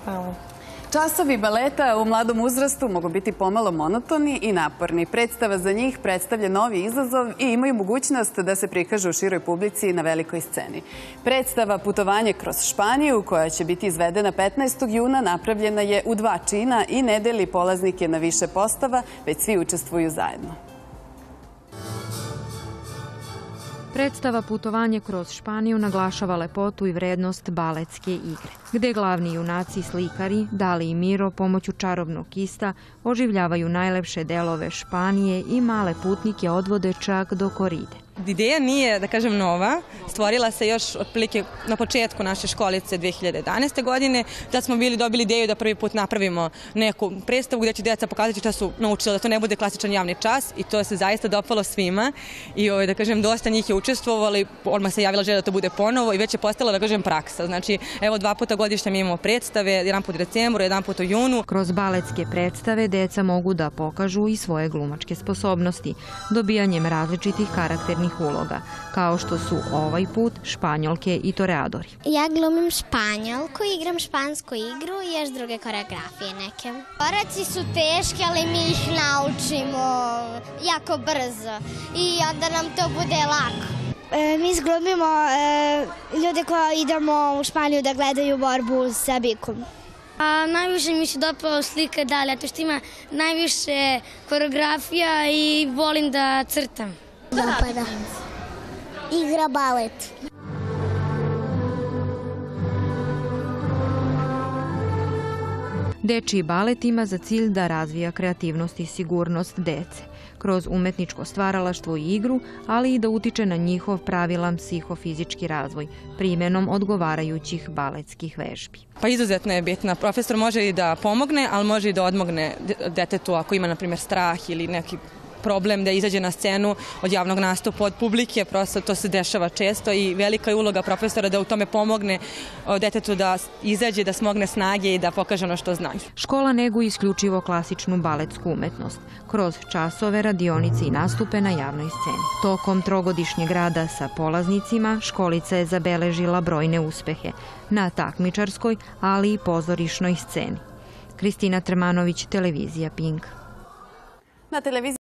Hvala. Časovi baleta u mladom uzrastu mogu biti pomalo monotoni i naporni. Predstava za njih predstavlja novi izazov i imaju mogućnost da se prikažu u široj publici na velikoj sceni. Predstava Putovanje kroz Španiju, koja će biti izvedena 15. juna, napravljena je u 2 čina i ne deli polaznike na više postava, već svi učestvuju zajedno. Predstava Putovanje kroz Španiju naglašava lepotu i vrednost baletske igre, gde glavni junaci slikari, Dali i Miro, pomoću čarobnog kista oživljavaju najlepše delove Španije i male putnike odvode čak do koride. Ideja nije, da kažem, nova. Stvorila se još otprilike na početku naše školice 2011. godine. Tad smo dobili ideju da prvi put napravimo neku predstavu gdje će djeca pokazati šta su naučila, da to ne bude klasičan javni čas, i to se zaista dopalo svima. I da kažem, dosta njih je učestvovali, odmah se javila želja da to bude ponovo i već je postala, da kažem, praksa. Znači, evo 2 puta godišnje mi imamo predstave, jedan put u decembru, jedan put u junu. Kroz baletske predstave deca mogu da pokažu i svoje glumačke sposobnosti, dobijanjem različitih karakternih uloga, kao što su ovaj put španjolke i toreadori. Ja glumim španjolku, igram špansku igru i još druge koreografije neke. Koraci su teški, ali mi ih naučimo jako brzo i onda nam to bude lako. Mi glumimo ljude koji idemo u Španiju da gledaju borbu sa bikom. Najviše mi se dopala slika Dalija, to što ima najviše koreografija i volim da crtam. Dopada. Igra balet. Dečiji balet ima za cilj da razvija kreativnost i sigurnost dece, kroz umetničko stvaralaštvo i igru, ali i da utiče na njihov pravilan psihofizički razvoj, primenom odgovarajućih baletskih vežbi. Pa izuzetno je bitna. Profesor može i da pomogne, ali može i da odmogne detetu ako ima, na primjer, strah ili neki problem da izađe na scenu od javnog nastupa, od publike, prosto to se dešava često i velika je uloga profesora da u tome pomogne detetu da izađe, da smogne snage i da pokaže ono što zna. Škola neguje isključivo klasičnu baletsku umetnost, kroz časove, radionice i nastupe na javnoj sceni. Tokom 3-godišnjeg rada sa polaznicima, školica je zabeležila brojne uspehe na takmičarskoj, ali i pozorišnoj sceni. Kristina Trmanović, televizija Pink. Na televiziji